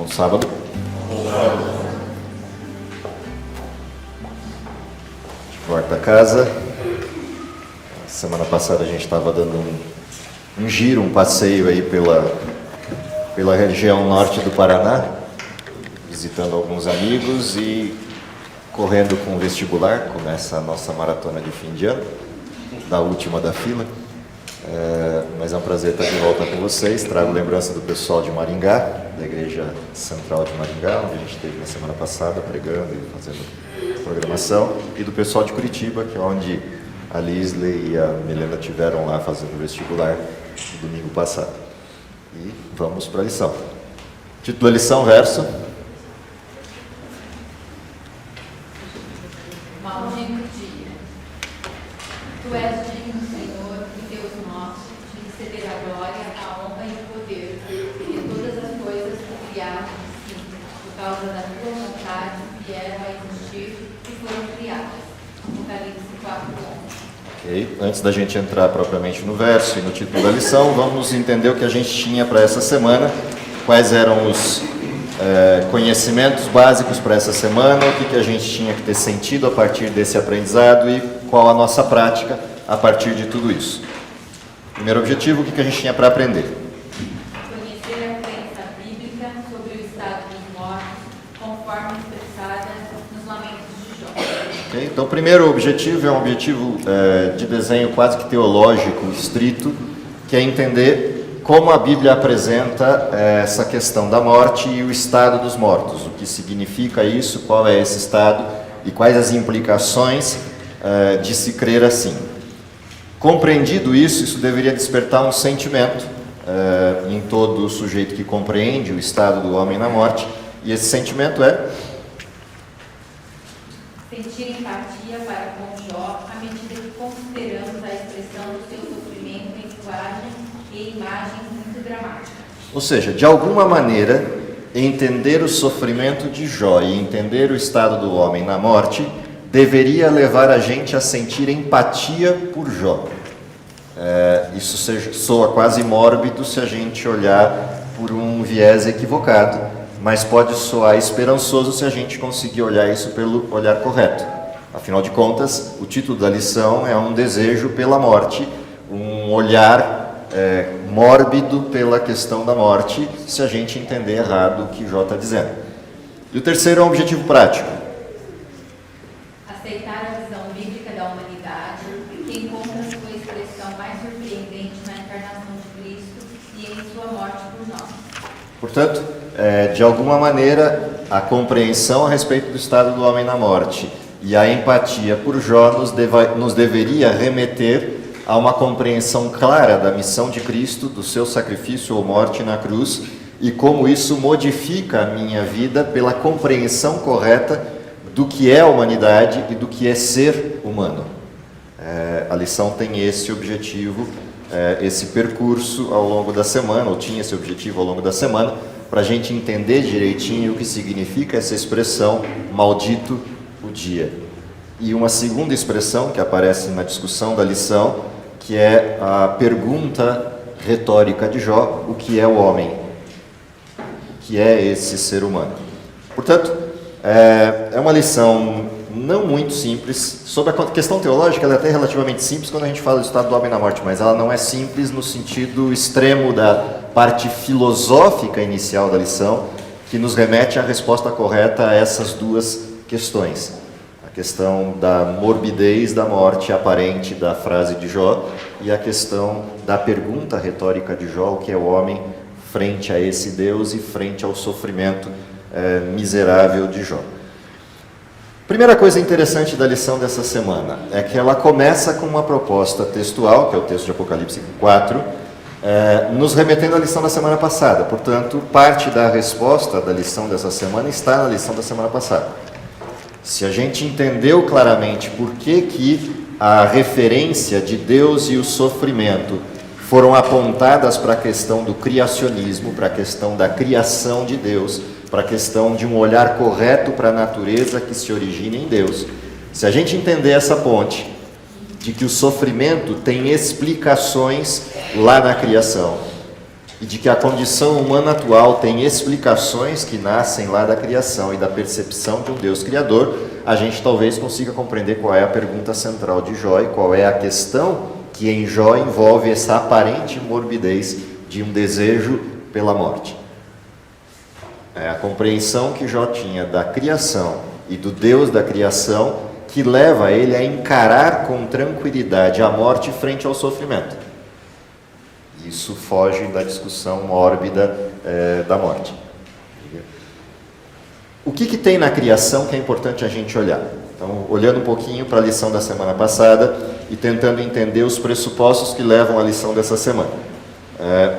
Bom sábado. De volta a casa. Semana passada a gente estava dando um giro, um passeio aí pela região norte do Paraná, visitando alguns amigos e correndo com o vestibular. Começa a nossa maratona de fim de ano, da última da fila. Mas é um prazer estar de volta com vocês. Trago lembrança do pessoal de Maringá, da Igreja Central de Maringá, onde a gente esteve na semana passada pregando e fazendo programação, e do pessoal de Curitiba, que é onde a Lisley e a Milena tiveram lá fazendo vestibular no domingo passado. E vamos para a lição. Título da lição, verso. Maldito dia. Tu és digno, Senhor, e Deus nosso, de receber a glória, a honra e o poder, porque todas as coisas que criaste, sim, por causa da tua vontade, vieram a existir e foram criadas. Apocalipse 4:11. Ok, antes da gente entrar propriamente no verso e no título da lição, vamos entender o que a gente tinha para essa semana, quais eram os conhecimentos básicos para essa semana, o que a gente tinha que ter sentido a partir desse aprendizado e qual a nossa prática a partir de tudo isso. Primeiro objetivo, o que a gente tinha para aprender? Conhecer a crença bíblica sobre o estado dos mortos, conforme expressada nos Lamentos de Jó. Okay? Então, o primeiro objetivo é um objetivo de desenho quase que teológico, estrito, que é entender como a Bíblia apresenta essa questão da morte e o estado dos mortos, o que significa isso, qual é esse estado e quais as implicações de se crer assim. Compreendido isso, isso deveria despertar um sentimento em todo sujeito que compreende o estado do homem na morte, e esse sentimento é sentir empatia para com Jó à medida que consideramos a expressão do seu sofrimento em linguagem e imagens muito dramáticas. Ou seja, de alguma maneira, entender o sofrimento de Jó e entender o estado do homem na morte deveria levar a gente a sentir empatia por Jó. Isso soa quase mórbido se a gente olhar por um viés equivocado, mas pode soar esperançoso se a gente conseguir olhar isso pelo olhar correto. Afinal de contas, o título da lição é um desejo pela morte, um olhar mórbido pela questão da morte, se a gente entender errado o que Jó está dizendo. E o terceiro é um objetivo prático. Aceitar a visão bíblica da humanidade, que encontra sua expressão mais surpreendente na encarnação de Cristo e em sua morte por nós. Portanto, de alguma maneira, a compreensão a respeito do estado do homem na morte e a empatia por Jó nos deveria remeter a uma compreensão clara da missão de Cristo, do seu sacrifício ou morte na cruz, e como isso modifica a minha vida pela compreensão correta do que é a humanidade e do que é ser humano. A lição tem esse objetivo, esse percurso ao longo da semana, ou tinha esse objetivo ao longo da semana, para a gente entender direitinho o que significa essa expressão, maldito o dia. E uma segunda expressão que aparece na discussão da lição, que é a pergunta retórica de Jó: o que é o homem? O que é esse ser humano? Portanto, é uma lição não muito simples. Sobre a questão teológica, ela é até relativamente simples quando a gente fala do estado do homem na morte, mas ela não é simples no sentido extremo da parte filosófica inicial da lição, que nos remete à resposta correta a essas duas questões. A questão da morbidez da morte aparente da frase de Jó e a questão da pergunta retórica de Jó: o que é o homem frente a esse Deus e frente ao sofrimento miserável de Jó. Primeira coisa interessante da lição dessa semana é que ela começa com uma proposta textual, que é o texto de Apocalipse 4, nos remetendo à lição da semana passada. Portanto, parte da resposta da lição dessa semana está na lição da semana passada. Se a gente entendeu claramente por que a referência de Deus e o sofrimento foram apontadas para a questão do criacionismo, para a questão da criação de Deus, para a questão de um olhar correto para a natureza que se origina em Deus. Se a gente entender essa ponte de que o sofrimento tem explicações lá na criação, e de que a condição humana atual tem explicações que nascem lá da criação e da percepção de um Deus criador, a gente talvez consiga compreender qual é a pergunta central de Jó e qual é a questão que em Jó envolve essa aparente morbidez de um desejo pela morte. É a compreensão que Jó tinha da criação e do Deus da criação que leva ele a encarar com tranquilidade a morte frente ao sofrimento. Isso foge da discussão mórbida da morte. O que tem na criação que é importante a gente olhar? Então, olhando um pouquinho para a lição da semana passada e tentando entender os pressupostos que levam à lição dessa semana.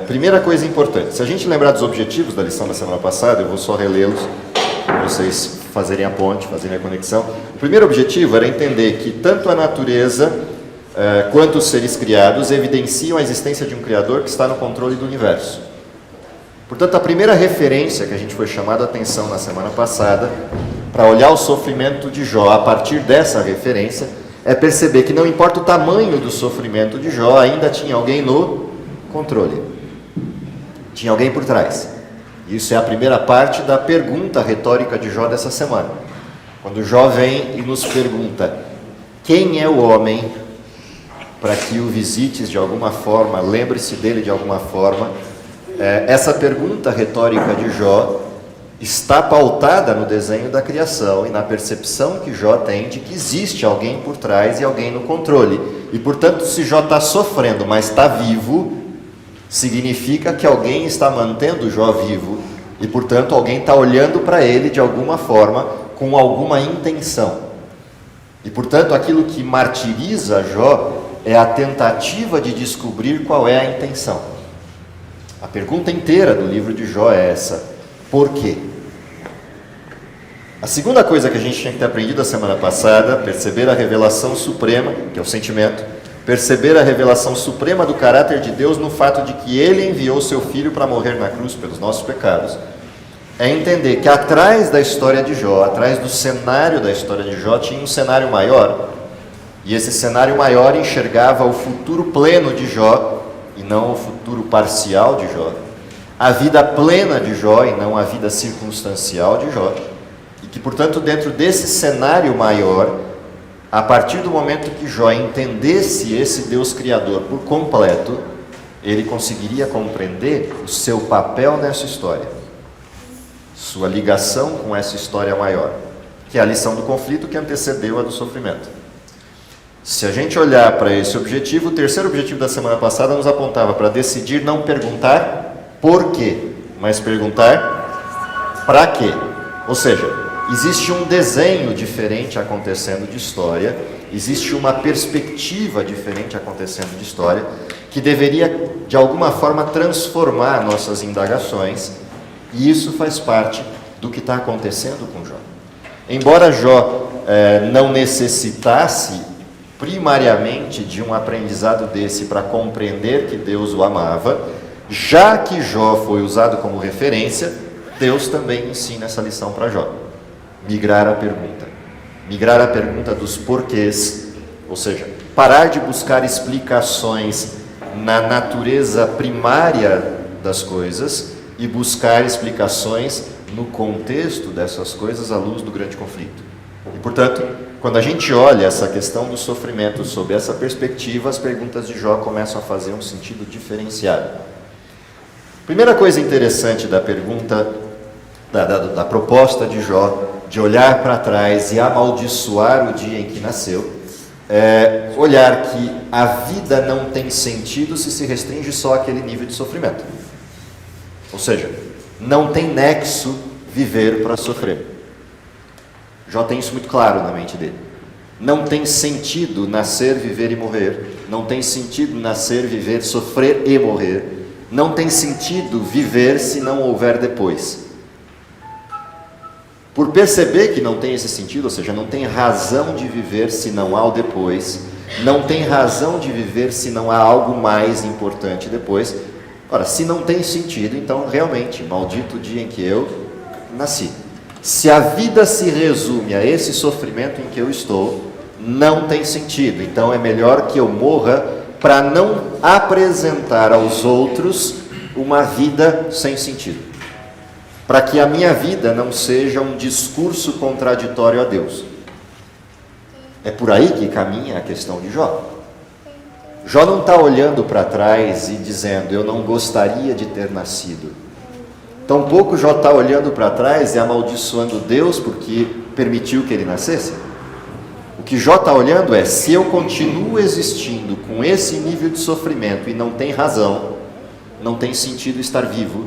Primeira coisa importante, se a gente lembrar dos objetivos da lição da semana passada, eu vou só relê-los para vocês fazerem a ponte, fazerem a conexão. O primeiro objetivo era entender que tanto a natureza quanto os seres criados evidenciam a existência de um Criador que está no controle do universo. Portanto, a primeira referência que a gente foi chamado a atenção na semana passada, para olhar o sofrimento de Jó a partir dessa referência, é perceber que não importa o tamanho do sofrimento de Jó, ainda tinha alguém no controle. Tinha alguém por trás. Isso é a primeira parte da pergunta retórica de Jó dessa semana. Quando Jó vem e nos pergunta: quem é o homem para que o visites de alguma forma, lembre-se dele de alguma forma, essa pergunta retórica de Jó está pautada no desenho da criação e na percepção que Jó tem de que existe alguém por trás e alguém no controle. E, portanto, se Jó está sofrendo, mas está vivo, significa que alguém está mantendo Jó vivo e, portanto, alguém está olhando para ele de alguma forma, com alguma intenção. E, portanto, aquilo que martiriza Jó é a tentativa de descobrir qual é a intenção. A pergunta inteira do livro de Jó é essa: por quê? A segunda coisa que a gente tinha que ter aprendido a semana passada, perceber a revelação suprema, que é o sentimento, perceber a revelação suprema do caráter de Deus no fato de que Ele enviou seu Filho para morrer na cruz pelos nossos pecados, é entender que atrás da história de Jó, atrás do cenário da história de Jó, tinha um cenário maior, e esse cenário maior enxergava o futuro pleno de Jó, e não o futuro parcial de Jó, a vida plena de Jó, e não a vida circunstancial de Jó, e que, portanto, dentro desse cenário maior, a partir do momento que Jó entendesse esse Deus Criador por completo, ele conseguiria compreender o seu papel nessa história, sua ligação com essa história maior, que é a lição do conflito que antecedeu a do sofrimento. Se a gente olhar para esse objetivo, o terceiro objetivo da semana passada nos apontava para decidir não perguntar por quê, mas perguntar para quê. Ou seja, existe um desenho diferente acontecendo de história, existe uma perspectiva diferente acontecendo de história, que deveria, de alguma forma, transformar nossas indagações, e isso faz parte do que está acontecendo com Jó. Embora Jó não necessitasse primariamente de um aprendizado desse para compreender que Deus o amava, já que Jó foi usado como referência, Deus também ensina essa lição para Jó. Migrar a pergunta dos porquês, ou seja, parar de buscar explicações na natureza primária das coisas e buscar explicações no contexto dessas coisas à luz do grande conflito. E, portanto, quando a gente olha essa questão do sofrimento sob essa perspectiva, as perguntas de Jó começam a fazer um sentido diferenciado. Primeira coisa interessante da pergunta, da proposta de Jó, de olhar para trás e amaldiçoar o dia em que nasceu, é olhar que a vida não tem sentido se restringe só àquele nível de sofrimento. Ou seja, não tem nexo viver para sofrer. Jó tem isso muito claro na mente dele. Não tem sentido nascer, viver e morrer. Não tem sentido nascer, viver, sofrer e morrer. Não tem sentido viver se não houver depois. Por perceber que não tem esse sentido, ou seja, não tem razão de viver se não há o depois, não tem razão de viver se não há algo mais importante depois. Ora, se não tem sentido, então realmente, maldito o dia em que eu nasci. Se a vida se resume a esse sofrimento em que eu estou, não tem sentido. Então é melhor que eu morra para não apresentar aos outros uma vida sem sentido. Para que a minha vida não seja um discurso contraditório a Deus. É por aí que caminha a questão de Jó. Jó não está olhando para trás e dizendo, eu não gostaria de ter nascido. Tampouco Jó está olhando para trás e amaldiçoando Deus porque permitiu que ele nascesse. O que Jó está olhando é, se eu continuo existindo com esse nível de sofrimento e não tem razão, não tem sentido estar vivo,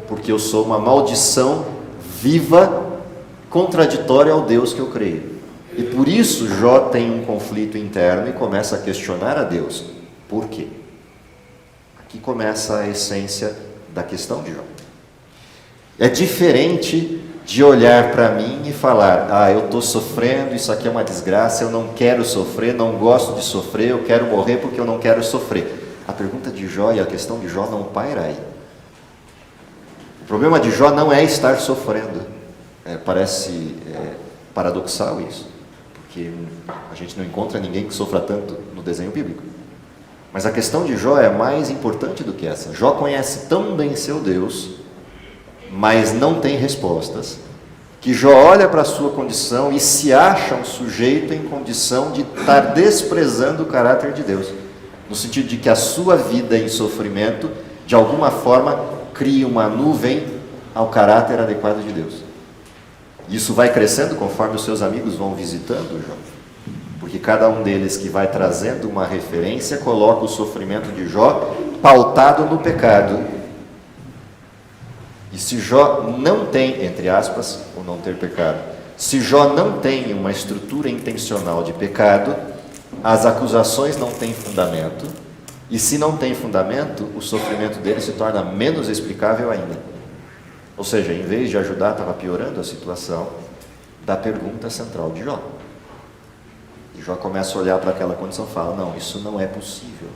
porque eu sou uma maldição viva, contraditória ao Deus que eu creio. E por isso Jó tem um conflito interno e começa a questionar a Deus. Por quê? Aqui começa a essência da questão de Jó. É diferente de olhar para mim e falar, eu estou sofrendo, isso aqui é uma desgraça, eu não quero sofrer, não gosto de sofrer, eu quero morrer porque eu não quero sofrer. A pergunta de Jó e a questão de Jó não paira aí. O problema de Jó não é estar sofrendo. Parece paradoxal isso, porque a gente não encontra ninguém que sofra tanto no desenho bíblico. Mas a questão de Jó é mais importante do que essa. Jó conhece tão bem seu Deus, mas não tem respostas, que Jó olha para a sua condição e se acha um sujeito em condição de estar desprezando o caráter de Deus, no sentido de que a sua vida em sofrimento, de alguma forma, cria uma nuvem ao caráter adequado de Deus. Isso vai crescendo conforme os seus amigos vão visitando Jó, porque cada um deles que vai trazendo uma referência, coloca o sofrimento de Jó pautado no pecado. E se Jó não tem, entre aspas, o não ter pecado, se Jó não tem uma estrutura intencional de pecado, as acusações não têm fundamento, e se não tem fundamento, o sofrimento dele se torna menos explicável ainda. Ou seja, em vez de ajudar, estava piorando a situação da pergunta central de Jó. E Jó começa a olhar para aquela condição e fala, não, isso não é possível.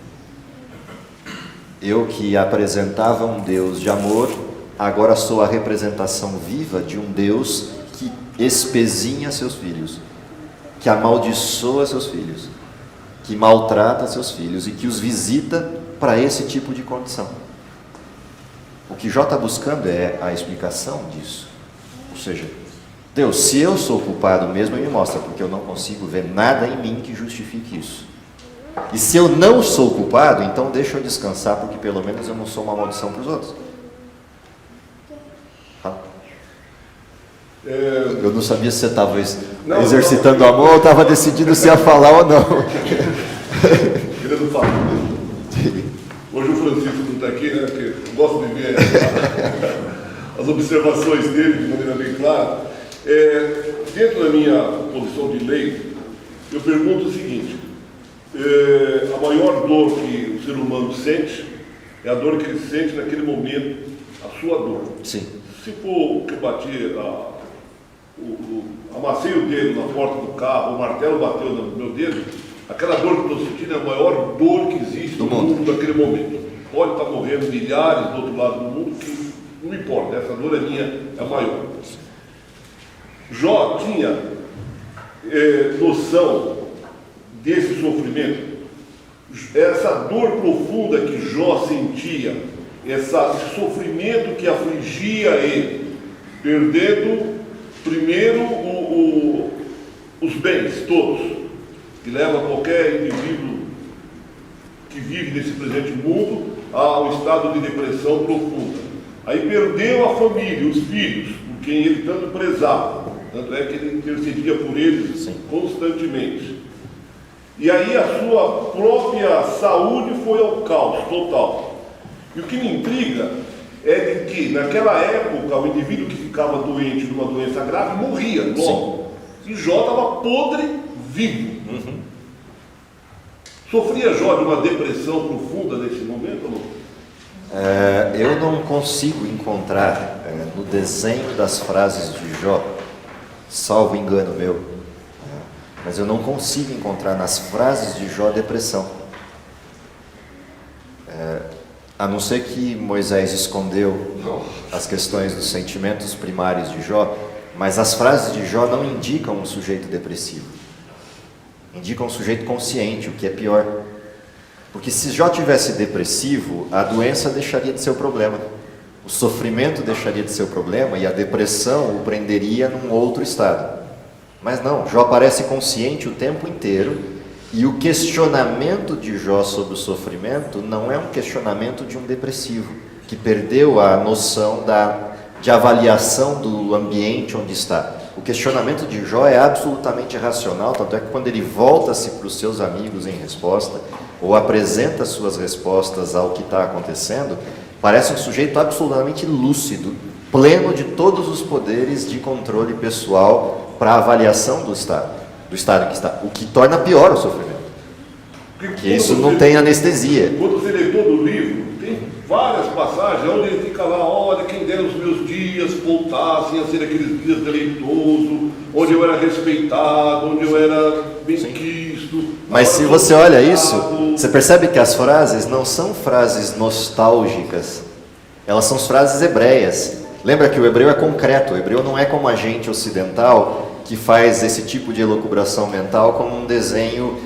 Eu que apresentava um Deus de amor, agora sou a representação viva de um Deus que espezinha seus filhos, que amaldiçoa seus filhos, que maltrata seus filhos e que os visita para esse tipo de condição. O que Jó está buscando é a explicação disso. Ou seja, Deus, se eu sou culpado mesmo, me mostra, porque eu não consigo ver nada em mim que justifique isso. E se eu não sou culpado, então deixa eu descansar, porque pelo menos eu não sou uma maldição para os outros. Eu não sabia se você estava exercitando a mão ou estava decidindo se ia falar ou não. Querendo falar. Hoje o Francisco não está aqui, né? Porque eu gosto de ver as observações dele de maneira bem clara. Dentro da minha posição de lei, eu pergunto o seguinte: a maior dor que o ser humano sente é a dor que ele sente naquele momento, a sua dor. Sim. Se for que eu bati, amassei o dedo na porta do carro, o martelo bateu no meu dedo, aquela dor que eu estou sentindo é a maior dor que existe no mundo naquele momento. Pode estar morrendo milhares do outro lado do mundo, que não importa, essa dor é minha, é a maior. Jó tinha noção desse sofrimento, essa dor profunda que Jó sentia, esse sofrimento que afligia ele, perdendo primeiro os bens todos, que leva qualquer indivíduo que vive nesse presente mundo ao estado de depressão profunda. Aí perdeu a família, os filhos, por quem ele tanto prezava, tanto é que ele intercedia por eles Sim. constantemente. E aí a sua própria saúde foi ao caos total. E o que me intriga é de que, naquela época, o indivíduo que ficava doente de uma doença grave morria logo. E Jó estava podre, vivo. Uhum. Sofria Jó de uma depressão profunda nesse momento ou não? Eu não consigo encontrar no desenho das frases de Jó, salvo engano meu, mas eu não consigo encontrar nas frases de Jó depressão. A não ser que Moisés escondeu as questões dos sentimentos primários de Jó, mas as frases de Jó não indicam um sujeito depressivo. Indicam um sujeito consciente, o que é pior. Porque se Jó tivesse depressivo, a doença deixaria de ser o problema. O sofrimento deixaria de ser o problema e a depressão o prenderia num outro estado. Mas não, Jó parece consciente o tempo inteiro e o questionamento de Jó sobre o sofrimento não é um questionamento de um depressivo, que perdeu a noção de avaliação do ambiente onde está. O questionamento de Jó é absolutamente racional, tanto é que quando ele volta-se para os seus amigos em resposta, ou apresenta suas respostas ao que está acontecendo, parece um sujeito absolutamente lúcido, pleno de todos os poderes de controle pessoal para a avaliação do estado em que está, o que torna pior o sofrimento. Porque isso não tem anestesia. Quando você lê todo o livro, tem várias passagens onde ele fica lá, olha, quem dera os meus dias voltassem a ser aqueles dias deleitosos, onde eu era respeitado, onde eu era bem-quisto. Mas se você olha isso, você percebe que as frases não são frases nostálgicas, elas são frases hebreias. Lembra que o hebreu é concreto, o hebreu não é como a gente ocidental, que faz esse tipo de elucubração mental como um desenho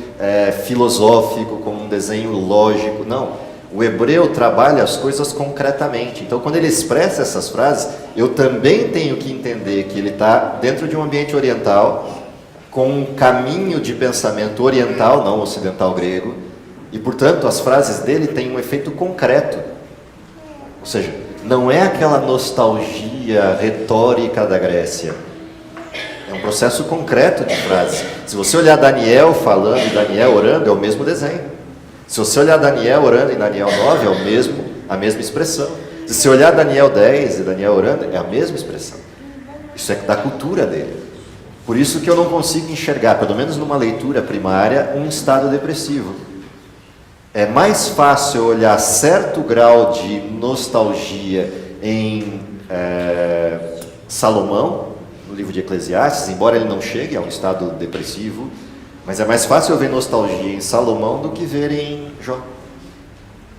filosófico, como um desenho lógico. Não, o hebreu trabalha as coisas concretamente. Então, quando ele expressa essas frases, eu também tenho que entender que ele está dentro de um ambiente oriental, com um caminho de pensamento oriental, não ocidental grego, e, portanto, as frases dele têm um efeito concreto. Ou seja, não é aquela nostalgia retórica da Grécia. É um processo concreto de frases. Se você olhar Daniel falando e Daniel orando, é o mesmo desenho. Se você olhar Daniel orando e Daniel 9, a mesma expressão. Se você olhar Daniel 10 e Daniel orando, é a mesma expressão. Isso é da cultura dele. Por isso que eu não consigo enxergar, pelo menos numa leitura primária, um estado depressivo. É mais fácil olhar certo grau de nostalgia em Salomão, no livro de Eclesiastes, embora ele não chegue a um estado depressivo, mas é mais fácil eu ver nostalgia em Salomão do que ver em Jó.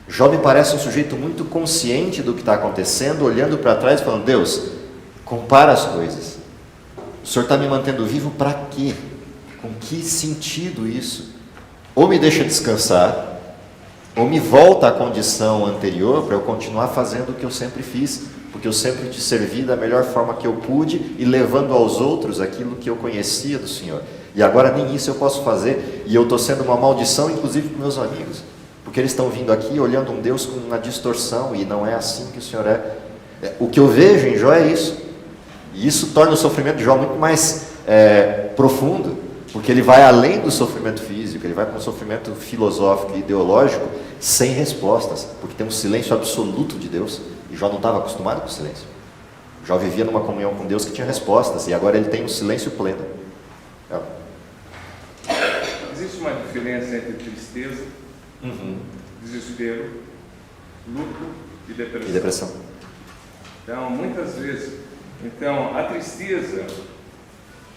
Jó me parece um sujeito muito consciente do que está acontecendo, olhando para trás e falando, Deus, compara as coisas. O Senhor está me mantendo vivo para quê? Com que sentido isso? Ou me deixa descansar, ou me volta à condição anterior para eu continuar fazendo o que eu sempre fiz, porque eu sempre te servi da melhor forma que eu pude e levando aos outros aquilo que eu conhecia do Senhor. E agora nem isso eu posso fazer, e eu estou sendo uma maldição, inclusive para meus amigos, porque eles estão vindo aqui olhando um Deus com uma distorção, e não é assim que o Senhor é. O que eu vejo em Jó é isso, e isso torna o sofrimento de Jó muito mais profundo, porque ele vai além do sofrimento físico, ele vai para um sofrimento filosófico e ideológico sem respostas, porque tem um silêncio absoluto de Deus, e Jó não estava acostumado com o silêncio. Jó vivia numa comunhão com Deus que tinha respostas, e agora ele tem um silêncio pleno. Existe uma diferença entre tristeza, desespero, luto e depressão. Então, muitas vezes, a tristeza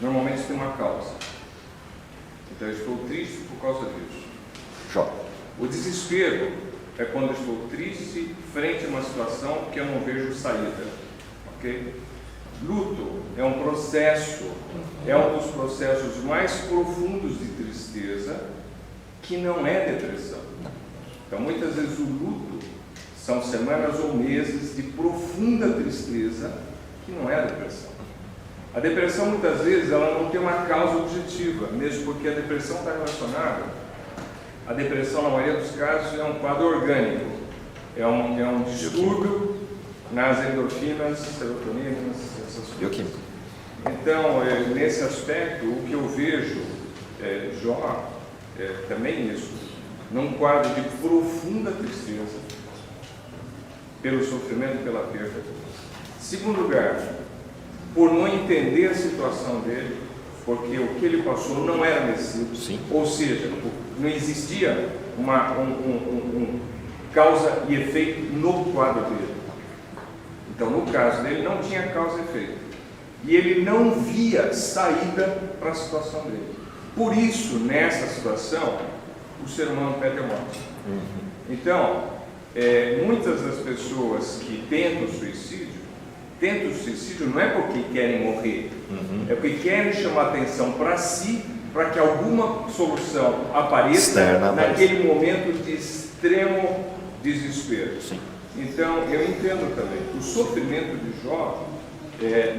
normalmente tem uma causa. Então, eu estou triste por causa disso. Jó. O desespero é quando eu estou triste frente a uma situação que eu não vejo saída. Ok? Luto é um processo, é um dos processos mais profundos de tristeza, que não é depressão. Então, muitas vezes o luto são semanas ou meses de profunda tristeza, que não é depressão. A depressão, muitas vezes, ela não tem uma causa objetiva, mesmo porque a depressão está relacionada. A depressão, na maioria dos casos, é um quadro orgânico, é um distúrbio nas endorfinas, serotoninas, essas coisas. Então, nesse aspecto, o que eu vejo, Jó, também isso, num quadro de profunda tristeza, pelo sofrimento e pela perda. Segundo lugar, por não entender a situação dele, porque o que ele passou não era merecido, ou seja, não existia uma causa e efeito no quadro dele. Então, no caso dele, não tinha causa e efeito. E ele não via saída para a situação dele. Por isso, nessa situação, o ser humano pede a morte. Então, muitas das pessoas que tentam o suicídio não é porque querem morrer, é porque querem chamar atenção para si para que alguma solução apareça Externa naquele momento de extremo desespero. Sim. Então, eu entendo também. O sofrimento de Jó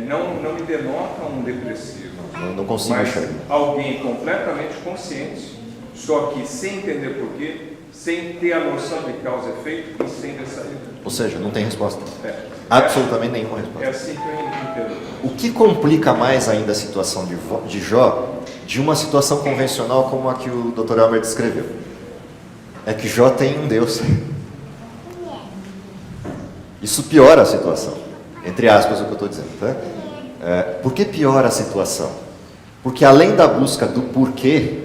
não me denota um depressivo, Não consigo mas enxergar. alguém completamente consciente, só que sem entender porquê, sem ter a noção de causa e efeito e sem ter saída. Ou seja, não tem resposta. É. Absolutamente nenhuma resposta. É assim que eu entendo. O que complica mais ainda a situação de Jó, de uma situação convencional como a que o Dr. Elmer descreveu, é que Jó tem um Deus. Isso piora a situação, entre aspas o que eu estou dizendo. Tá? Por que piora a situação? Porque além da busca do porquê,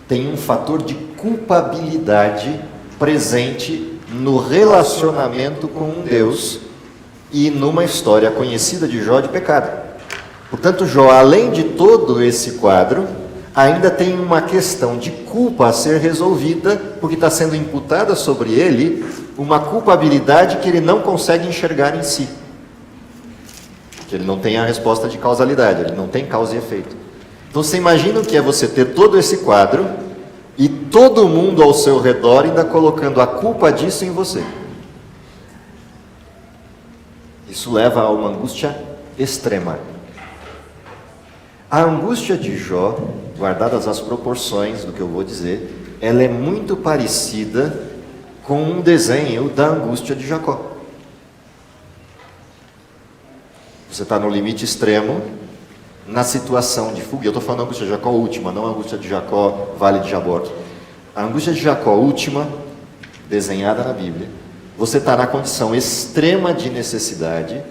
tem um fator de culpabilidade presente no relacionamento com um Deus e numa história conhecida de Jó de pecado. Portanto, Jó, além de todo esse quadro, ainda tem uma questão de culpa a ser resolvida, porque está sendo imputada sobre ele uma culpabilidade que ele não consegue enxergar em si. Que ele não tem a resposta de causalidade, ele não tem causa e efeito. Então você imagina o que é você ter todo esse quadro e todo mundo ao seu redor ainda colocando a culpa disso em você. Isso leva a uma angústia extrema. A angústia de Jó, guardadas as proporções do que eu vou dizer, ela é muito parecida com um desenho da angústia de Jacó. Você está no limite extremo, na situação de fuga. Eu estou falando da angústia de Jacó última, não a angústia de Jacó, Vale de Jaboque. A angústia de Jacó última, desenhada na Bíblia, você está na condição extrema de necessidade,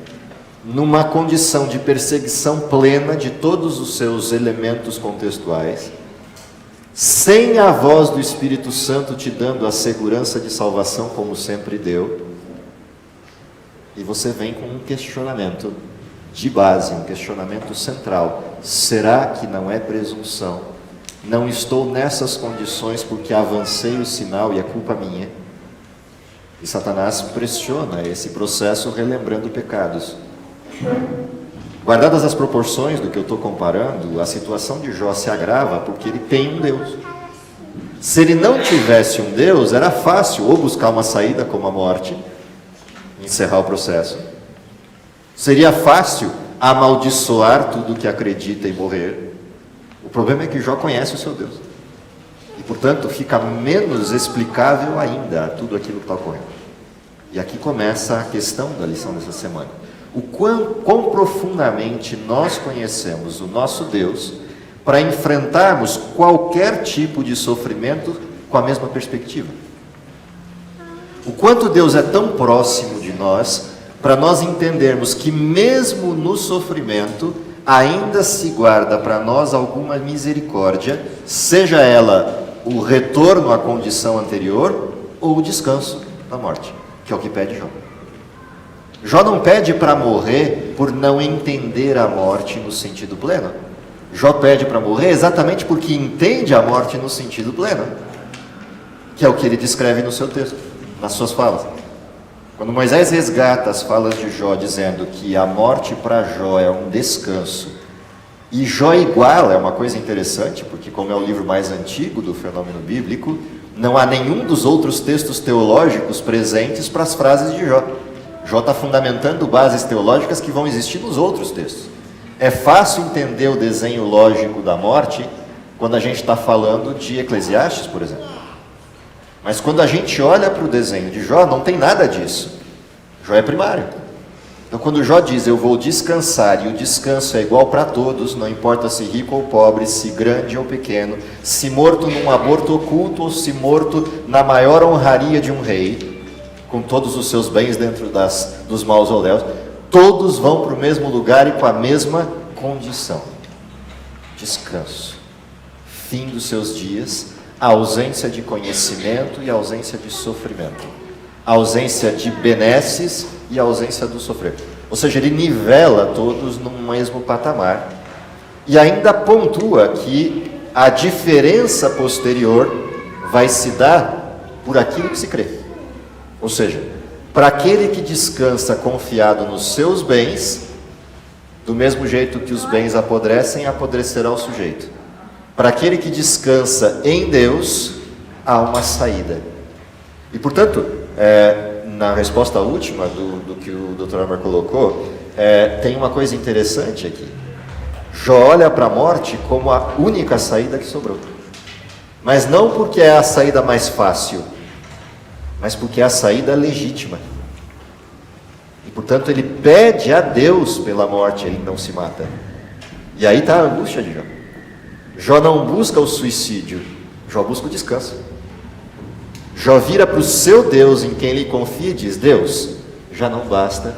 numa condição de perseguição plena de todos os seus elementos contextuais, sem a voz do Espírito Santo te dando a segurança de salvação como sempre deu, e você vem com um questionamento de base, um questionamento central: será que não é presunção? Não estou nessas condições porque avancei o sinal e é culpa minha? E Satanás pressiona esse processo relembrando pecados. Guardadas as proporções do que eu estou comparando, a situação de Jó se agrava porque ele tem um Deus. Se ele não tivesse um Deus, era fácil ou buscar uma saída como a morte, encerrar o processo. Seria fácil amaldiçoar tudo que acredita e morrer. O problema é que Jó conhece o seu Deus. E, portanto, fica menos explicável ainda tudo aquilo que está ocorrendo. E aqui começa a questão da lição dessa semana. O quão profundamente nós conhecemos o nosso Deus para enfrentarmos qualquer tipo de sofrimento com a mesma perspectiva. O quanto Deus é tão próximo de nós para nós entendermos que mesmo no sofrimento ainda se guarda para nós alguma misericórdia, seja ela o retorno à condição anterior ou o descanso da morte, que é o que pede Jó. Jó não pede para morrer por não entender a morte no sentido pleno. Jó pede para morrer exatamente porque entende a morte no sentido pleno, que é o que ele descreve no seu texto, nas suas falas. Quando Moisés resgata as falas de Jó, dizendo que a morte para Jó é um descanso, e Jó iguala, é uma coisa interessante, porque como é o livro mais antigo do fenômeno bíblico, não há nenhum dos outros textos teológicos presentes para as frases de Jó. Jó está fundamentando bases teológicas que vão existir nos outros textos. É fácil entender o desenho lógico da morte quando a gente está falando de Eclesiastes, por exemplo. Mas quando a gente olha para o desenho de Jó, não tem nada disso. Jó é primário. Então quando Jó diz, eu vou descansar, e o descanso é igual para todos, não importa se rico ou pobre, se grande ou pequeno, se morto num aborto oculto ou se morto na maior honraria de um rei, com todos os seus bens dentro dos mausoléus, todos vão para o mesmo lugar e com a mesma condição: descanso, fim dos seus dias, ausência de conhecimento e ausência de sofrimento, ausência de benesses e ausência do sofrer. Ou seja, ele nivela todos no mesmo patamar e ainda pontua que a diferença posterior vai se dar por aquilo que se crê. Ou seja, para aquele que descansa confiado nos seus bens, do mesmo jeito que os bens apodrecem, apodrecerá o sujeito. para aquele que descansa em Deus, há uma saída. E, portanto, na resposta última do que o Dr. Amar colocou, tem uma coisa interessante aqui. Jó olha para a morte como a única saída que sobrou. Mas não porque é a saída mais fácil, mas porque é a saída legítima. E, portanto, ele pede a Deus pela morte, ele não se mata. E aí está a angústia de Jó. Jó não busca o suicídio, Jó busca o descanso. Jó vira para o seu Deus, em quem ele confia, e diz: Deus, já não basta,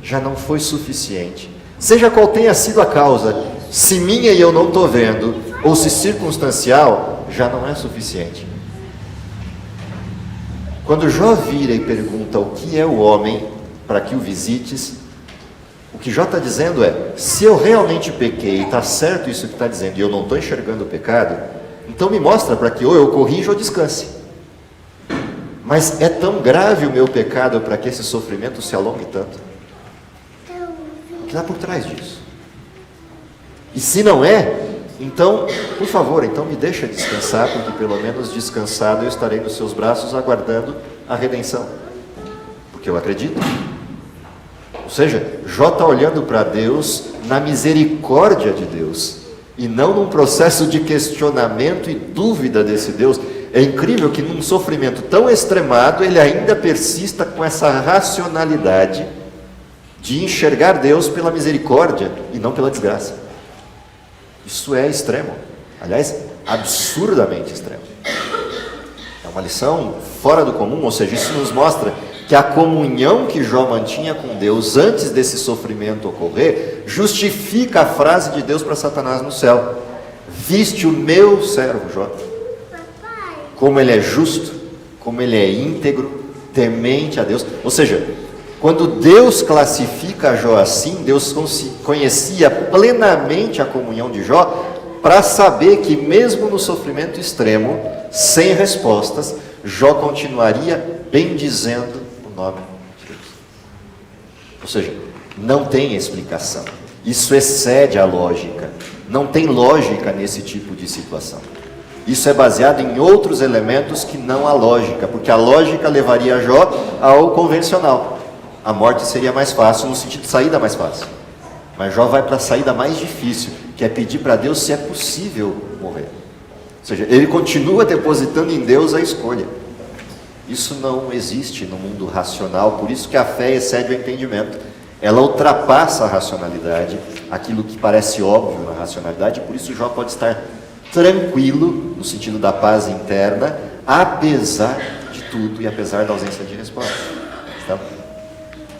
já não foi suficiente. Seja qual tenha sido a causa, se minha e eu não estou vendo, ou se circunstancial, já não é suficiente. Quando Jó vira e pergunta o que é o homem para que o visites, o que Jó está dizendo é: se eu realmente pequei, está certo isso que está dizendo, e eu não estou enxergando o pecado, então me mostra para que ou eu corrija ou descanse. Mas é tão grave o meu pecado para que esse sofrimento se alongue tanto? O que está por trás disso? E se não é, então, por favor, então me deixa descansar, porque pelo menos descansado eu estarei nos seus braços aguardando a redenção. Porque eu acredito. Ou seja, Jó está olhando para Deus na misericórdia de Deus, e não num processo de questionamento e dúvida desse Deus. É incrível que num sofrimento tão extremado, ele ainda persista com essa racionalidade de enxergar Deus pela misericórdia e não pela desgraça. Isso é extremo. Aliás, absurdamente extremo. É uma lição fora do comum, ou seja, isso nos mostra que a comunhão que Jó mantinha com Deus antes desse sofrimento ocorrer, justifica a frase de Deus para Satanás no céu: viste o meu servo Jó, como ele é justo, como ele é íntegro, temente a Deus. Ou seja, quando Deus classifica Jó assim, Deus conhecia plenamente a comunhão de Jó, para saber que mesmo no sofrimento extremo, sem respostas, Jó continuaria bendizendo o nome de Deus. Ou seja, não tem explicação. Isso excede a lógica. Não tem lógica nesse tipo de situação. Isso é baseado em outros elementos que não a lógica, porque a lógica levaria Jó ao convencional. A morte seria mais fácil, no sentido de saída mais fácil. Mas Jó vai para a saída mais difícil, que é pedir para Deus se é possível morrer. Ou seja, ele continua depositando em Deus a escolha. Isso não existe no mundo racional, por isso que a fé excede o entendimento. Ela ultrapassa a racionalidade, aquilo que parece óbvio na racionalidade, e por isso Jó pode estar tranquilo, no sentido da paz interna, apesar de tudo e apesar da ausência de resposta. Então,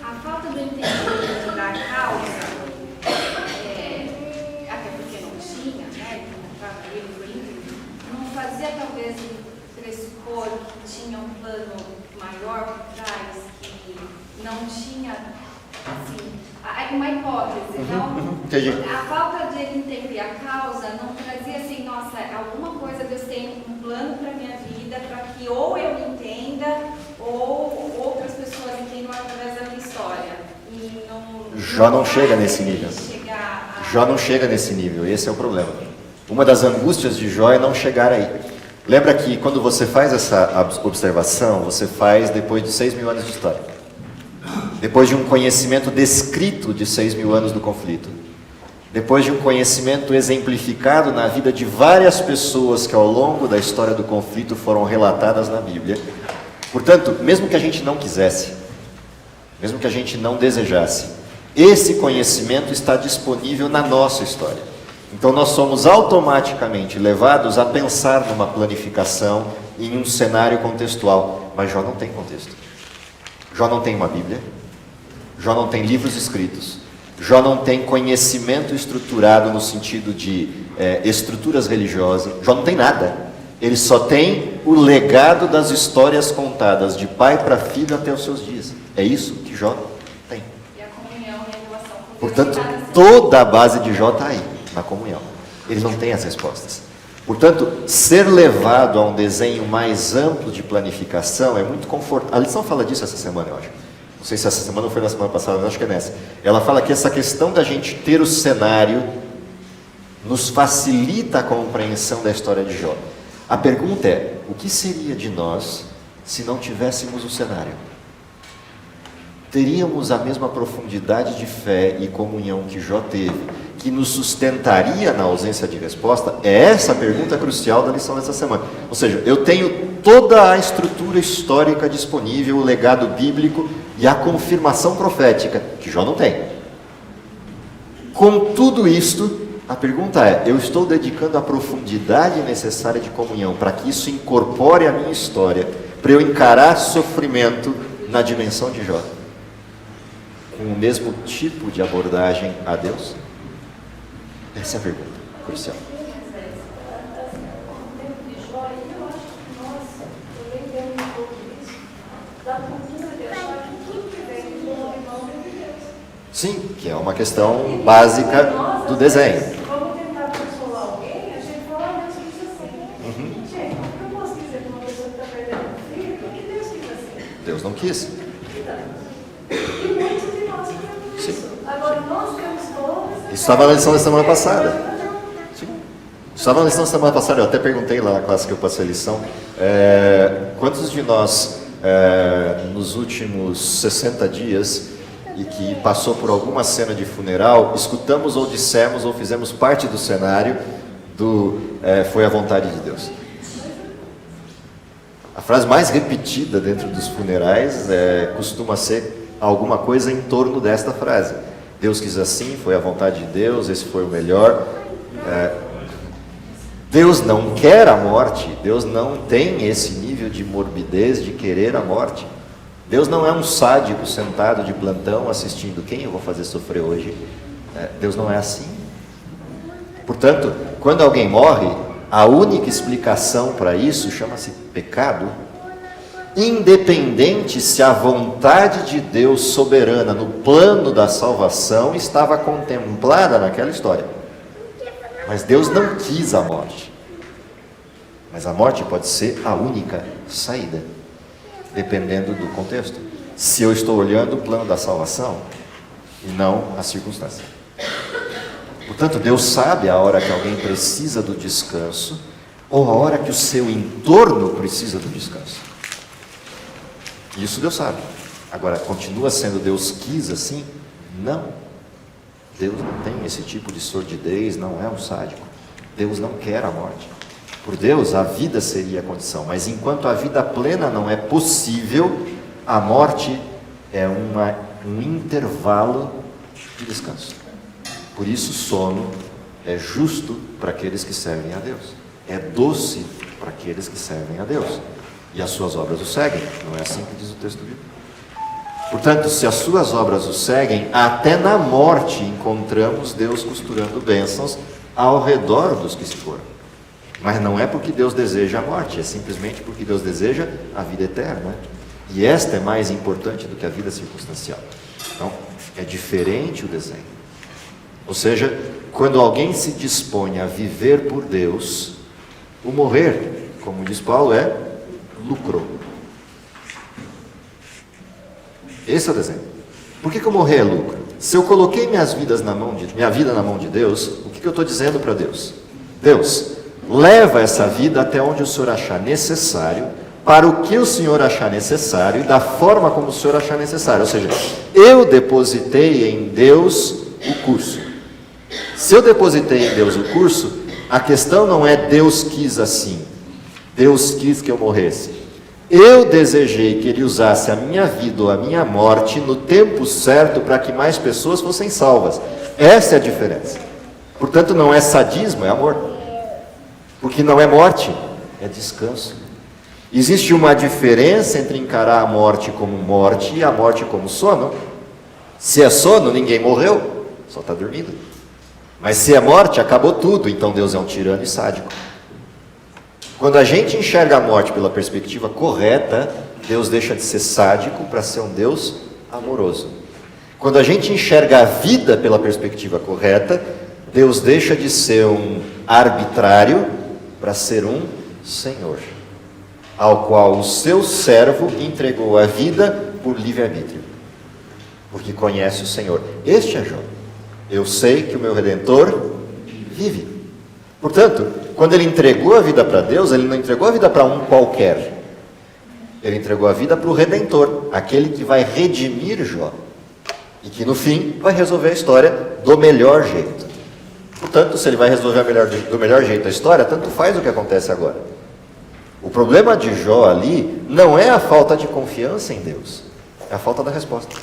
A falta do entendimento da causa, até porque não tinha, né, não fazia talvez pressupor que tinha um plano maior por trás, que não tinha, assim, uma hipótese, não? Entendi. A falta de ele entender a causa não trazia assim, nossa, alguma coisa Deus tem um plano para minha vida, para que ou eu entenda, ou outras pessoas entendam através da minha história. E Jó não chega nesse nível. Jó não chega nesse nível, esse é o problema. Uma das angústias de Jó é não chegar aí. Lembra que quando você faz essa observação, você faz depois de 6.000 anos de história. Depois de um conhecimento descrito de 6.000 anos do conflito. Depois de um conhecimento exemplificado na vida de várias pessoas que ao longo da história do conflito foram relatadas na Bíblia. Portanto, mesmo que a gente não quisesse, mesmo que a gente não desejasse, esse conhecimento está disponível na nossa história. Então nós somos automaticamente levados a pensar numa planificação em um cenário contextual. Mas Jó não tem contexto. Jó não tem uma Bíblia. Jó não tem livros escritos. Jó não tem conhecimento estruturado no sentido de estruturas religiosas. Jó não tem nada. Ele só tem o legado das histórias contadas de pai para filho até os seus dias. É isso que Jó tem. E a comunhão e a relação com Deus. Portanto, toda a base de Jó está aí, na comunhão. Ele não tem as respostas. Portanto, ser levado a um desenho mais amplo de planificação é muito confortável. A lição fala disso essa semana, eu acho. Não sei se essa semana ou foi na semana passada, mas acho que é nessa. Ela fala que essa questão da gente ter o cenário nos facilita a compreensão da história de Jó. A pergunta é, o que seria de nós se não tivéssemos o cenário? Teríamos a mesma profundidade de fé e comunhão que Jó teve, que nos sustentaria na ausência de resposta? É essa a pergunta crucial da lição dessa semana. Ou seja, eu tenho toda a estrutura histórica disponível, o legado bíblico e a confirmação profética, que Jó não tem. Com tudo isto, a pergunta é, eu estou dedicando a profundidade necessária de comunhão para que isso incorpore a minha história, para eu encarar sofrimento na dimensão de Jó? Com o mesmo tipo de abordagem a Deus? Essa é a pergunta crucial. Sim, que é uma questão básica do desenho. Vamos tentar consolar alguém, a gente fala, Deus quis assim. Gente, eu não posso dizer para uma pessoa que está perdendo um filho, porque Deus quis assim. Deus não quis. E muitos de nós queremos isso. Agora, nós temos todas. Isso estava na lição da semana passada. Sim. Estava na lição da semana passada, eu até perguntei lá na classe que eu passei a lição, quantos de nós, nos últimos 60 dias, e que passou por alguma cena de funeral, escutamos ou dissemos ou fizemos parte do cenário do foi a vontade de Deus? A frase mais repetida dentro dos funerais costuma ser alguma coisa em torno desta frase. Deus quis assim, foi a vontade de Deus, esse foi o melhor. Deus não quer a morte, Deus não tem esse nível de morbidez de querer a morte. Deus não é um sádico sentado de plantão assistindo quem eu vou fazer sofrer hoje. Deus não é assim. Portanto, quando alguém morre, a única explicação para isso chama-se pecado, independente se a vontade de Deus soberana no plano da salvação estava contemplada naquela história. Mas Deus não quis a morte. Mas a morte pode ser a única saída, dependendo do contexto. Se eu estou olhando o plano da salvação e não a circunstância. Portanto, Deus sabe a hora que alguém precisa do descanso ou a hora que o seu entorno precisa do descanso. Isso Deus sabe. Agora, continua sendo Deus quis assim? Não. Deus não tem esse tipo de sordidez, não é um sádico. Deus não quer a morte. Por Deus, a vida seria a condição, mas enquanto a vida plena não é possível, a morte é um intervalo de descanso. Por isso, o sono é justo para aqueles que servem a Deus, é doce para aqueles que servem a Deus, e as suas obras o seguem, não é assim que diz o texto bíblico. Portanto, se as suas obras o seguem, até na morte encontramos Deus costurando bênçãos ao redor dos que se foram. Mas não é porque Deus deseja a morte, é simplesmente porque Deus deseja a vida eterna. E esta é mais importante do que a vida circunstancial. Então, é diferente o desenho. Ou seja, quando alguém se dispõe a viver por Deus, o morrer, como diz Paulo, é lucro. Esse é o desenho. Por que o morrer é lucro? Se eu coloquei minha vida na mão de Deus, o que eu estou dizendo para Deus? Deus, leva essa vida até onde o Senhor achar necessário, para o que o Senhor achar necessário e da forma como o Senhor achar necessário. Ou seja, eu depositei em Deus o curso. Se eu depositei em Deus o curso, a questão não é Deus quis assim, Deus quis que eu morresse. Eu desejei que Ele usasse a minha vida ou a minha morte no tempo certo para que mais pessoas fossem salvas. Essa é a diferença. Portanto, não é sadismo, é amor. Porque não é morte, é descanso. Existe uma diferença entre encarar a morte como morte e a morte como sono. Se é sono, ninguém morreu, só está dormindo. Mas se é morte, acabou tudo, então Deus é um tirano e sádico. Quando a gente enxerga a morte pela perspectiva correta, Deus deixa de ser sádico para ser um Deus amoroso. Quando a gente enxerga a vida pela perspectiva correta, Deus deixa de ser um arbitrário para ser um Senhor, ao qual o seu servo entregou a vida por livre-arbítrio, porque conhece o Senhor. Este é Jó. Eu sei que o meu Redentor vive. Portanto, quando ele entregou a vida para Deus, ele não entregou a vida para um qualquer. Ele entregou a vida para o Redentor, aquele que vai redimir Jó. E que no fim vai resolver a história do melhor jeito. Portanto, se ele vai resolver do melhor jeito a história, tanto faz o que acontece agora. O problema de Jó ali não é a falta de confiança em Deus, é a falta da resposta.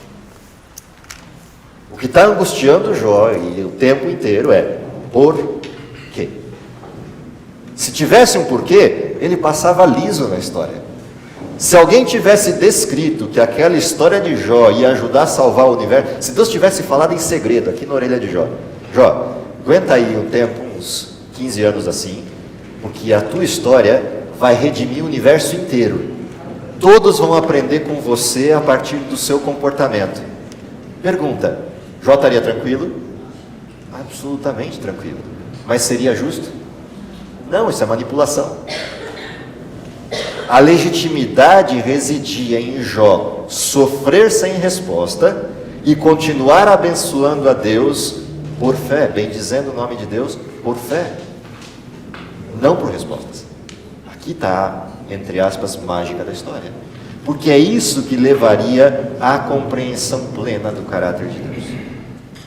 O que está angustiando Jó e o tempo inteiro é por quê? Se tivesse um porquê, ele passava liso na história. Se alguém tivesse descrito que aquela história de Jó ia ajudar a salvar o universo, se Deus tivesse falado em segredo aqui na orelha de Jó, Jó, aguenta aí um tempo, uns 15 anos assim, porque a tua história vai redimir o universo inteiro. Todos vão aprender com você a partir do seu comportamento. Pergunta, Jó estaria tranquilo? Absolutamente tranquilo. Mas seria justo? Não, isso é manipulação. A legitimidade residia em Jó sofrer sem resposta e continuar abençoando a Deus por fé, bendizendo o nome de Deus por fé, não por respostas. Aqui está, entre aspas, mágica da história. Porque é isso que levaria à compreensão plena do caráter de Deus.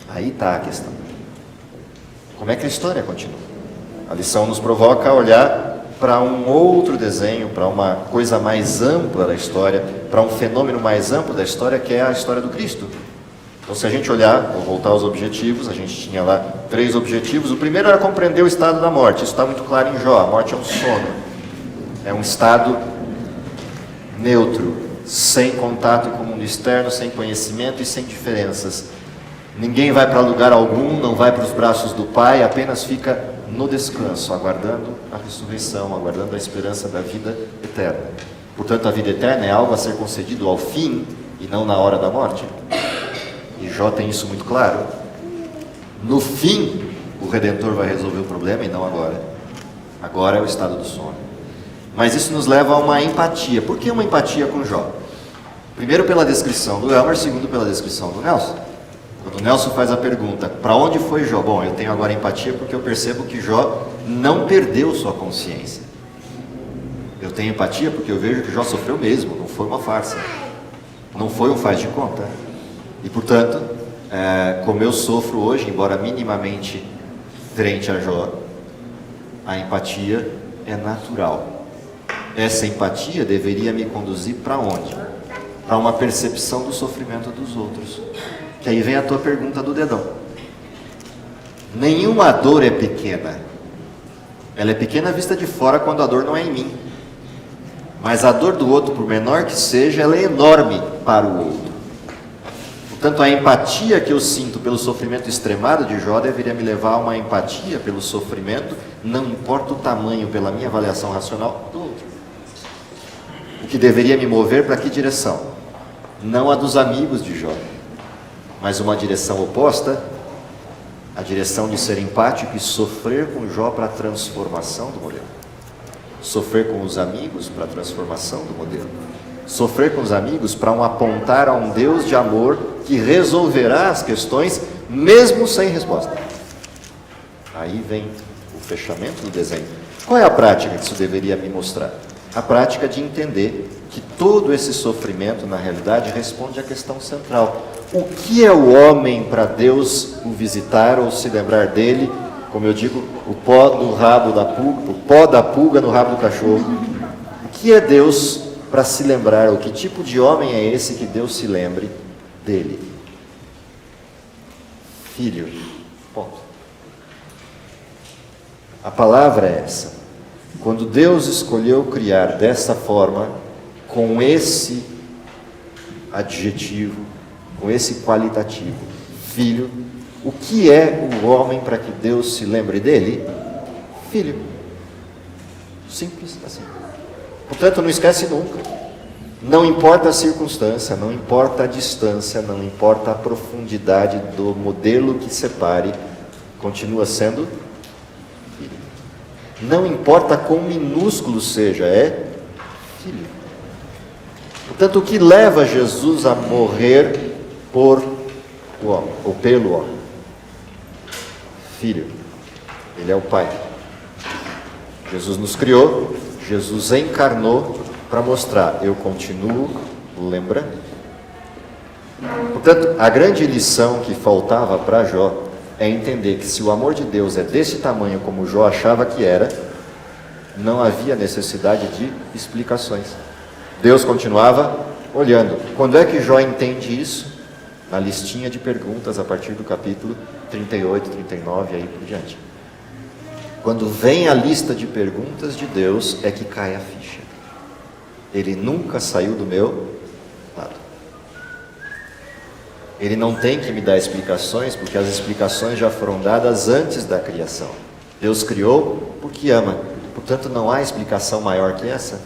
Aí está a questão. Como é que a história continua? A lição nos provoca a olhar para um outro desenho, para uma coisa mais ampla da história, para um fenômeno mais amplo da história, que é a história do Cristo. Então, se a gente olhar, vou voltar aos objetivos, a gente tinha lá 3 objetivos. O primeiro era compreender o estado da morte, isso está muito claro em Jó. A morte é um sono, é um estado neutro, sem contato com o mundo externo, sem conhecimento e sem diferenças. Ninguém vai para lugar algum, não vai para os braços do Pai, apenas fica no descanso, aguardando a ressurreição, aguardando a esperança da vida eterna. Portanto, a vida eterna é algo a ser concedido ao fim e não na hora da morte. E Jó tem isso muito claro. No fim, o Redentor vai resolver o problema e não agora. Agora é o estado do sono. Mas isso nos leva a uma empatia. Por que uma empatia com Jó? Primeiro pela descrição do Elmer, segundo pela descrição do Nelson. Quando o Nelson faz a pergunta, para onde foi Jó? Bom, eu tenho agora empatia porque eu percebo que Jó não perdeu sua consciência. Eu tenho empatia porque eu vejo que Jó sofreu mesmo, não foi uma farsa. Não foi um faz de conta. E, portanto, como eu sofro hoje, embora minimamente frente a Jó, a empatia é natural. Essa empatia deveria me conduzir para onde? Para uma percepção do sofrimento dos outros. Que aí vem a tua pergunta do dedão. Nenhuma dor é pequena. Ela é pequena vista de fora quando a dor não é em mim. Mas a dor do outro, por menor que seja, ela é enorme para o outro. Portanto, a empatia que eu sinto pelo sofrimento extremado de Jó deveria me levar a uma empatia pelo sofrimento, não importa o tamanho, pela minha avaliação racional, do outro. O que deveria me mover para que direção? Não a dos amigos de Jó, mas uma direção oposta, a direção de ser empático e sofrer com Jó para a transformação do modelo. Sofrer com os amigos para a transformação do modelo. Sofrer com os amigos para apontar a um Deus de amor que resolverá as questões mesmo sem resposta. Aí vem o fechamento do desenho. Qual é a prática que isso deveria me mostrar? A prática de entender que todo esse sofrimento, na realidade, responde à questão central. O que é o homem para Deus o visitar ou se lembrar dele? Como eu digo, o pó no rabo da pulga, o pó da pulga no rabo do cachorro. O que é Deus para se lembrar? O que tipo de homem é esse que Deus se lembre dele? Filho. Ponto. A palavra é essa. Quando Deus escolheu criar dessa forma, com esse adjetivo, com esse qualitativo, filho, o que é o homem para que Deus se lembre dele? Filho. Simples assim. Portanto, não esquece nunca. Não importa a circunstância, não importa a distância, não importa a profundidade do modelo que separe, continua sendo filho. Não importa quão minúsculo seja, é filho. Portanto, o que leva Jesus a morrer por o homem, ou pelo homem? Filho. Ele é o Pai. Jesus nos criou, Jesus encarnou para mostrar, eu continuo lembrando. Portanto, a grande lição que faltava para Jó é entender que se o amor de Deus é desse tamanho como Jó achava que era, não havia necessidade de explicações. Deus continuava olhando. Quando é que Jó entende isso? Na listinha de perguntas a partir do capítulo 38, 39 e aí por diante. Quando vem a lista de perguntas de Deus é que cai a ficha. Ele nunca saiu do meu lado. Ele não tem que me dar explicações, porque as explicações já foram dadas antes da criação. Deus criou porque ama. Portanto, não há explicação maior que essa.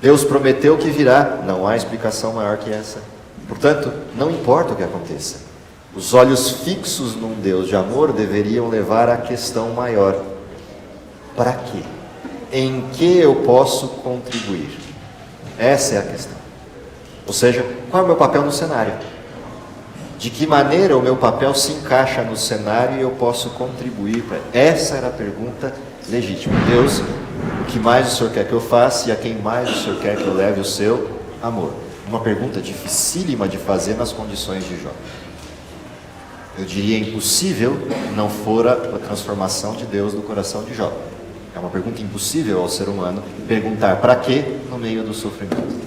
Deus prometeu que virá. Não há explicação maior que essa. Portanto, não importa o que aconteça. Os olhos fixos num Deus de amor deveriam levar à questão maior. Para quê? Em que eu posso contribuir? Essa é a questão. Ou seja, qual é o meu papel no cenário? De que maneira o meu papel se encaixa no cenário e eu posso contribuir para... Essa era a pergunta legítima. Deus, o que mais o Senhor quer que eu faça e a quem mais o Senhor quer que eu leve o seu amor? Uma pergunta dificílima de fazer nas condições de Jó. Eu diria impossível não fora a transformação de Deus no coração de Jó. É uma pergunta impossível ao ser humano perguntar para quê no meio do sofrimento.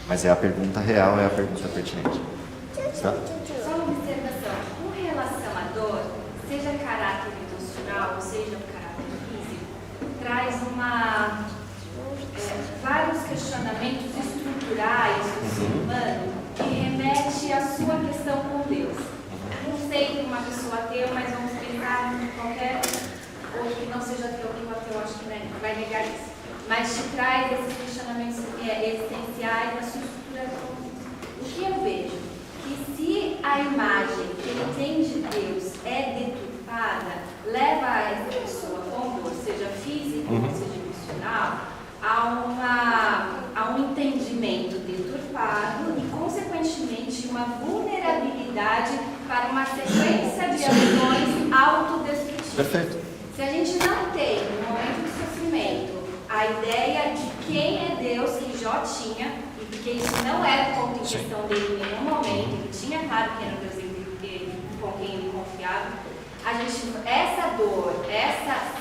Mas é a pergunta real, é a pergunta pertinente. Tá? Só uma observação. Com relação à dor, seja caráter emocional, seja caráter físico, traz vários questionamentos estruturais do ser humano que remete à sua questão com Deus. Não sei que uma pessoa ateu, mas vamos pensar em qualquer outro que não seja ateu, que o ateu acho que vai negar isso. Mas te traz esses questionamentos essenciais da sua estrutura. O que eu vejo? Que se a imagem que ele tem de Deus é deturpada, leva essa pessoa com dor, seja físico ou seja emocional, a um entendimento deturpado e, consequentemente, uma vulnerabilidade para uma sequência de ações autodestrutivas. Perfeito. Se a gente não tem, no momento do sofrimento, a ideia de quem é Deus que Jó tinha, e porque isso não era ponto em questão dele em nenhum momento, ele tinha claro que era o Deus com quem ele confiava, essa dor,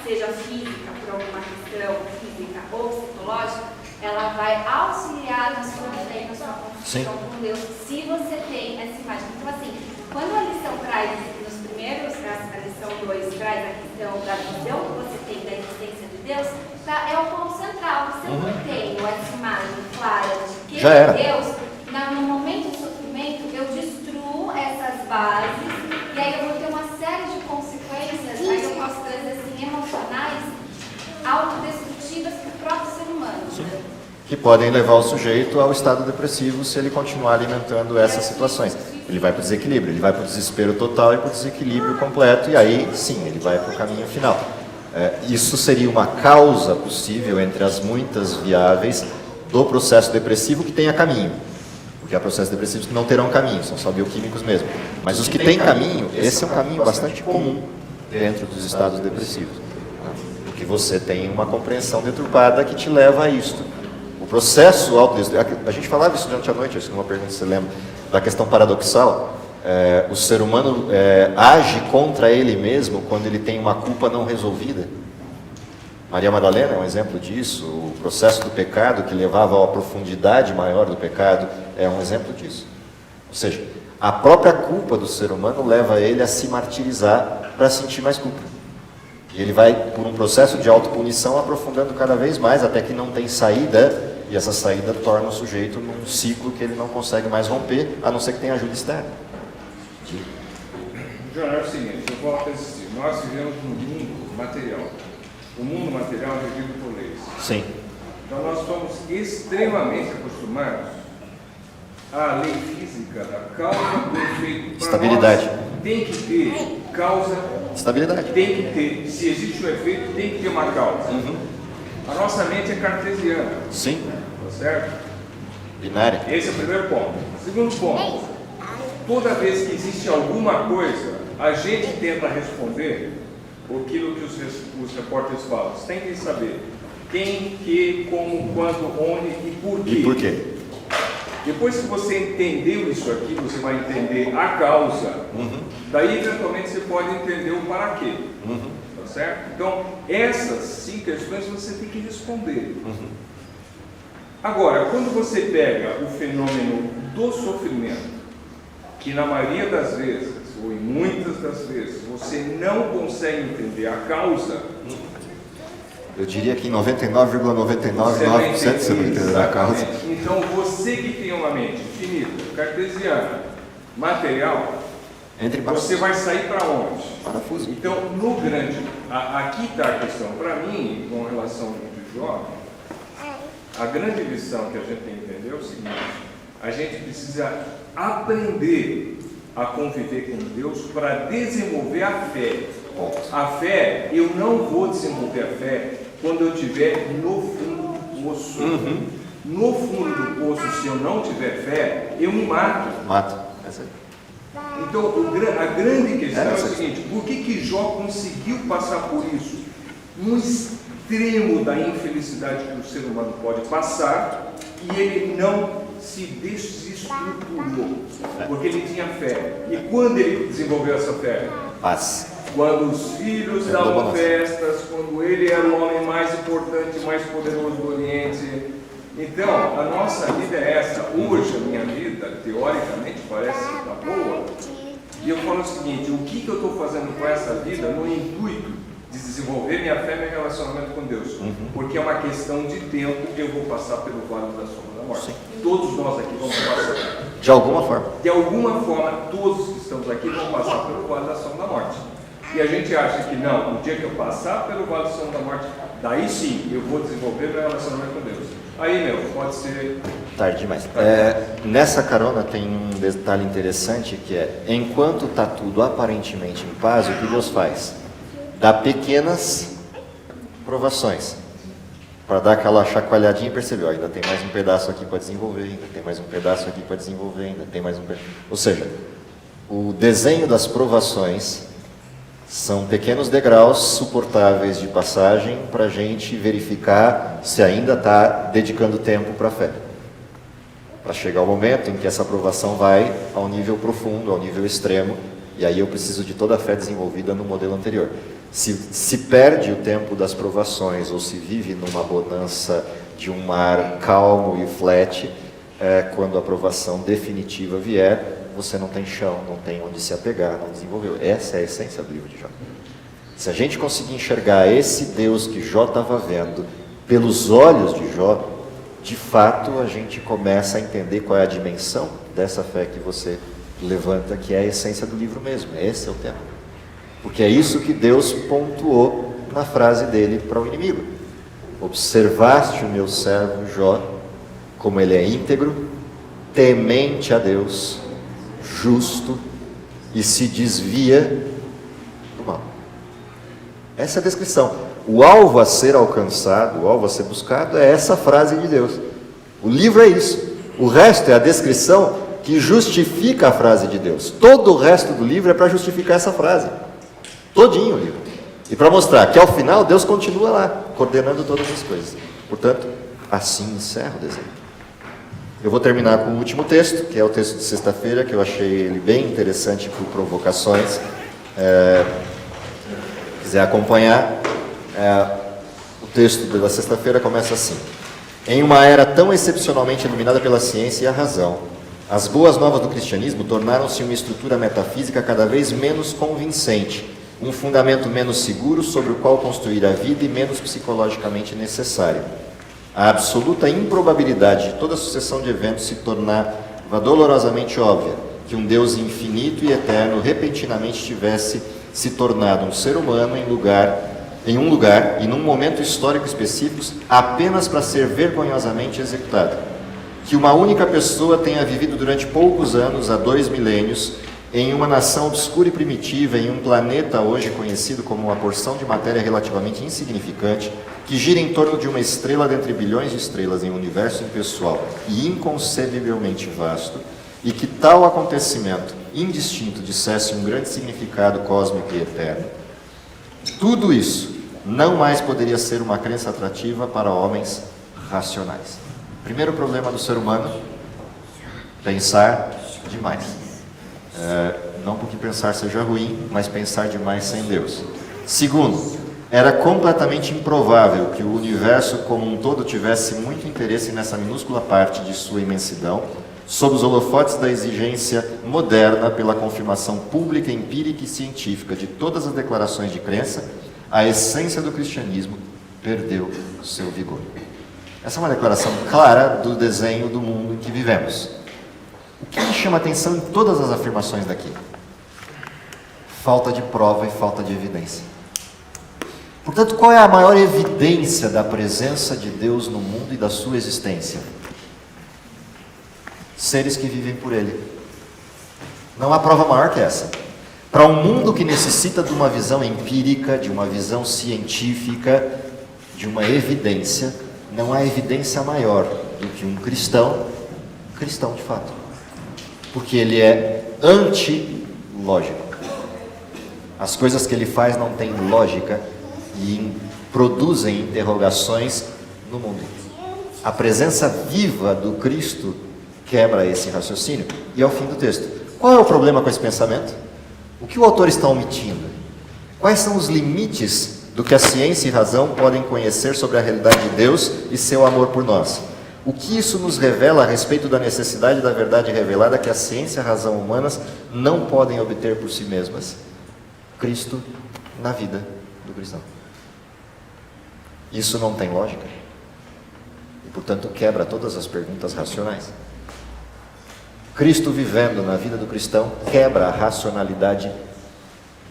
seja física, por alguma questão física ou psicológica, ela vai auxiliar na sua vida e na sua construção com Deus, se você tem essa imagem. Então, assim, quando a lição traz, nos primeiros, a lição 2 traz a questão da visão que você tem da existência de Deus, é o ponto central. Se eu não tenho essa imagem clara de quem é Deus, no momento do sofrimento, eu destruo essas bases e aí eu vou ter uma série de consequências, aí eu posso trazer assim, emocionais, autodestrutivas para o próprio ser humano. Que podem levar o sujeito ao estado depressivo se ele continuar alimentando essas situações. Ele vai para o desequilíbrio, ele vai para o desespero total e para o desequilíbrio completo, e aí sim, ele vai para o caminho final. Isso seria uma causa possível entre as muitas viáveis do processo depressivo que tenha caminho. Porque há processos depressivos que não terão caminho, são só bioquímicos mesmo. Mas os que têm caminho, esse é um caminho bastante comum dentro dos estados depressivos. Porque você tem uma compreensão deturpada que te leva a isto. O processo autodestrutivo, a gente falava isso durante a noite, acho que uma pergunta você lembra, da questão paradoxal. O ser humano age contra ele mesmo quando ele tem uma culpa não resolvida. Maria Madalena é um exemplo disso, o processo do pecado que levava a profundidade maior do pecado é um exemplo disso. Ou seja, a própria culpa do ser humano leva ele a se martirizar para sentir mais culpa. E ele vai, por um processo de autopunição, aprofundando cada vez mais, até que não tem saída, e essa saída torna o sujeito num ciclo que ele não consegue mais romper, a não ser que tenha ajuda externa. João, é o seguinte, eu volto a insistir, nós vivemos num mundo material. O mundo material é regido por leis. Sim. Então nós somos extremamente acostumados à lei física da causa do efeito. Estabilidade. Tem que ter causa. Estabilidade. Tem que ter. Se existe um efeito, tem que ter uma causa. A nossa mente é cartesiana. Sim. Tá certo? Binária. Esse é o primeiro ponto. Segundo ponto, toda vez que existe alguma coisa, a gente tenta responder aquilo que os repórteres falam. Você tem que saber quem, que, como, quando, onde e por quê. E por quê? Depois que você entendeu isso aqui, você vai entender a causa. Daí, eventualmente, você pode entender o para quê. Tá certo? Então, essas 5 questões você tem que responder. Agora, quando você pega o fenômeno do sofrimento, que na maioria das vezes, ou em muitas das vezes, você não consegue entender a causa, Eu diria que em 99,999% você vai entender a causa. exatamente. Então, você que tem uma mente finita, cartesiana, material, Entre você vai sair para onde? parafuso. Então, no grande, aqui está a questão. Para mim, com relação ao de Jó, a grande lição que a gente tem que entender é o seguinte: a gente precisa aprender a conviver com Deus para desenvolver a fé. A fé, eu não vou desenvolver a fé quando eu estiver no fundo do poço. No fundo do poço, se eu não tiver fé, eu me mato. Mato. Essa aí. Então, a grande questão é o seguinte: por que Jó conseguiu passar por isso? No extremo da infelicidade que o ser humano pode passar, e ele não se desestruturou, porque ele tinha fé. E quando ele desenvolveu essa fé? Paz. Quando os filhos davam festas, quando ele era o homem mais importante, mais poderoso do Oriente. Então, a nossa vida é essa. Hoje, a minha vida, teoricamente, parece que está boa. E eu falo o seguinte: o que eu estou fazendo com essa vida no intuito de desenvolver minha fé e meu relacionamento com Deus? Porque é uma questão de tempo que eu vou passar pelo vale da sombra da morte. Todos nós aqui vamos passar. De alguma forma. De alguma forma, todos que estamos aqui vão passar pelo vale da sombra da morte. E a gente acha que não, o dia que eu passar pelo vale da sombra da morte, daí sim eu vou desenvolver meu relacionamento com Deus. Aí, pode ser Tarde demais. Nessa carona tem um detalhe interessante que é: enquanto está tudo aparentemente em paz, o que Deus faz? Dá pequenas provações para dar aquela chacoalhadinha e perceber: ainda tem mais um pedaço aqui para desenvolver, ainda tem mais um pedaço aqui para desenvolver, ainda tem mais um pedaço. Ou seja, o desenho das provações são pequenos degraus suportáveis de passagem para a gente verificar se ainda está dedicando tempo para a fé. Para chegar ao momento em que essa aprovação vai ao nível profundo, ao nível extremo, e aí eu preciso de toda a fé desenvolvida no modelo anterior. Se perde o tempo das provações ou se vive numa bonança de um mar calmo e flat, quando a aprovação definitiva vier, você não tem chão, não tem onde se apegar, não desenvolveu. Essa é a essência do livro de Jó. Se a gente conseguir enxergar esse Deus que Jó estava vendo pelos olhos de Jó, de fato a gente começa a entender qual é a dimensão dessa fé que você levanta, que é a essência do livro mesmo. Esse é o tema. Porque é isso que Deus pontuou na frase dele para o inimigo: observaste o meu servo Jó, como ele é íntegro, temente a Deus, justo e se desvia do mal. Essa é a descrição. O alvo a ser alcançado, o alvo a ser buscado é essa frase de Deus. O livro é isso. O resto é a descrição que justifica a frase de Deus. Todo o resto do livro é para justificar essa frase. Todinho o livro. E para mostrar que ao final Deus continua lá, coordenando todas as coisas. Portanto, assim encerra o desenho. Eu vou terminar com o último texto, que é o texto de sexta-feira, que eu achei ele bem interessante por provocações. Quiser acompanhar, o texto da sexta-feira começa assim: em uma era tão excepcionalmente iluminada pela ciência e a razão, as boas novas do cristianismo tornaram-se uma estrutura metafísica cada vez menos convincente, um fundamento menos seguro sobre o qual construir a vida e menos psicologicamente necessário. A absoluta improbabilidade de toda a sucessão de eventos se tornava dolorosamente óbvia, que um Deus infinito e eterno repentinamente tivesse se tornado um ser humano em um lugar e num momento histórico específicos apenas para ser vergonhosamente executado. Que uma única pessoa tenha vivido durante poucos anos, há 2 milênios, em uma nação obscura e primitiva, em um planeta hoje conhecido como uma porção de matéria relativamente insignificante, que gira em torno de uma estrela dentre bilhões de estrelas em um universo impessoal e inconcebivelmente vasto, e que tal acontecimento indistinto dissesse um grande significado cósmico e eterno, Tudo isso não mais poderia ser uma crença atrativa para homens racionais. Primeiro problema do ser humano: pensar demais. Não porque pensar seja ruim, mas pensar demais sem Deus. Segundo, era completamente improvável que o universo como um todo tivesse muito interesse nessa minúscula parte de sua imensidão, sob os holofotes da exigência moderna pela confirmação pública, empírica e científica de todas as declarações de crença. A essência do cristianismo perdeu seu vigor. Essa é uma declaração clara do desenho do mundo em que vivemos. O que me chama a atenção em todas as afirmações daqui? Falta de prova e falta de evidência. Portanto, qual é a maior evidência da presença de Deus no mundo e da sua existência? Seres que vivem por Ele. Não há prova maior que essa. Para um mundo que necessita de uma visão empírica, de uma visão científica, de uma evidência, não há evidência maior do que um cristão de fato. Porque ele é anti-lógico. As coisas que ele faz não têm lógica e produzem interrogações no mundo. A presença viva do Cristo quebra esse raciocínio. E ao fim do texto, qual é o problema com esse pensamento? O que o autor está omitindo? Quais são os limites do que a ciência e a razão podem conhecer sobre a realidade de Deus e seu amor por nós? O que isso nos revela a respeito da necessidade da verdade revelada que a ciência e a razão humanas não podem obter por si mesmas? Cristo na vida do cristão. Isso não tem lógica e, portanto, quebra todas as perguntas racionais. Cristo vivendo na vida do cristão quebra a racionalidade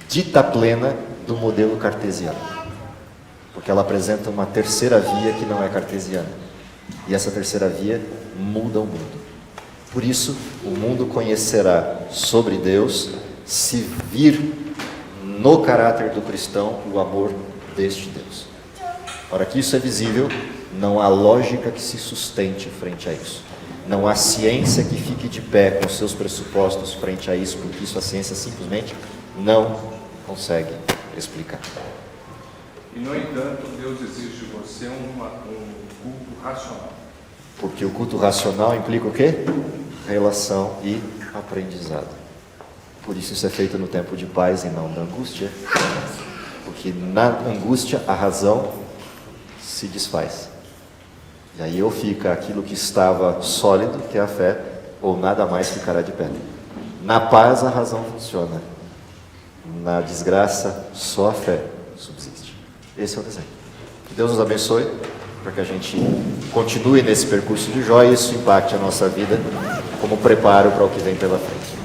dita plena do modelo cartesiano, porque ela apresenta uma terceira via que não é cartesiana, e essa terceira via muda o mundo. Por isso, o mundo conhecerá sobre Deus se vir no caráter do cristão o amor deste Deus. Ora que isso é visível, não há lógica que se sustente frente a isso. Não há ciência que fique de pé com seus pressupostos frente a isso, porque isso a ciência simplesmente não consegue explicar. E, no entanto, Deus exige de você um culto racional. Porque o culto racional implica o quê? Relação e aprendizado. Por isso é feito no tempo de paz e não da angústia. Porque na angústia a razão se desfaz. E aí ou fica aquilo que estava sólido, que é a fé, ou nada mais ficará de pé. Na paz a razão funciona. Na desgraça só a fé subsiste. Esse é o desenho. Que Deus nos abençoe, para que a gente continue nesse percurso de Jó e isso impacte a nossa vida como preparo para o que vem pela frente.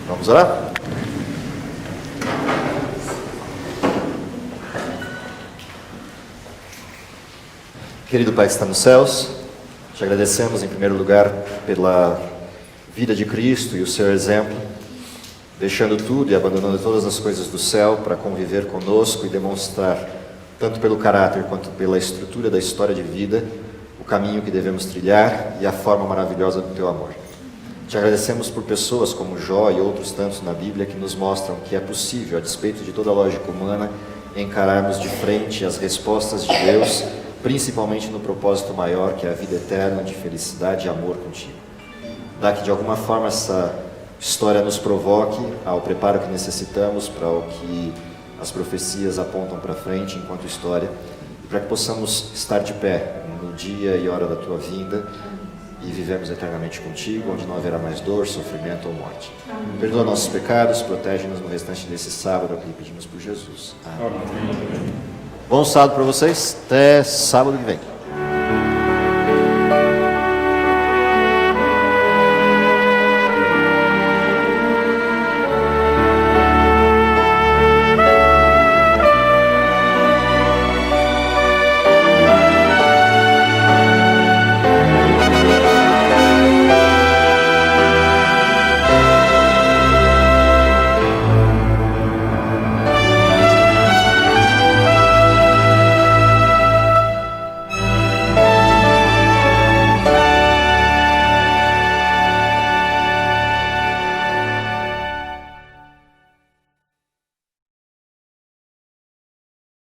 Vamos orar? Querido Pai que está nos céus, te agradecemos em primeiro lugar pela vida de Cristo e o seu exemplo, deixando tudo e abandonando todas as coisas do céu para conviver conosco e demonstrar, tanto pelo caráter quanto pela estrutura da história de vida, o caminho que devemos trilhar e a forma maravilhosa do teu amor. Te agradecemos por pessoas como Jó e outros tantos na Bíblia que nos mostram que é possível, a despeito de toda a lógica humana, encararmos de frente as respostas de Deus, principalmente no propósito maior que é a vida eterna de felicidade e amor contigo. Dá que de alguma forma essa história nos provoque ao preparo que necessitamos para o que as profecias apontam para frente enquanto história, e para que possamos estar de pé no dia e hora da tua vinda e vivemos eternamente contigo, onde não haverá mais dor, sofrimento ou morte. Perdoa nossos pecados, protege-nos no restante desse sábado, é o que pedimos por Jesus. Amém. Bom sábado para vocês, até sábado que vem.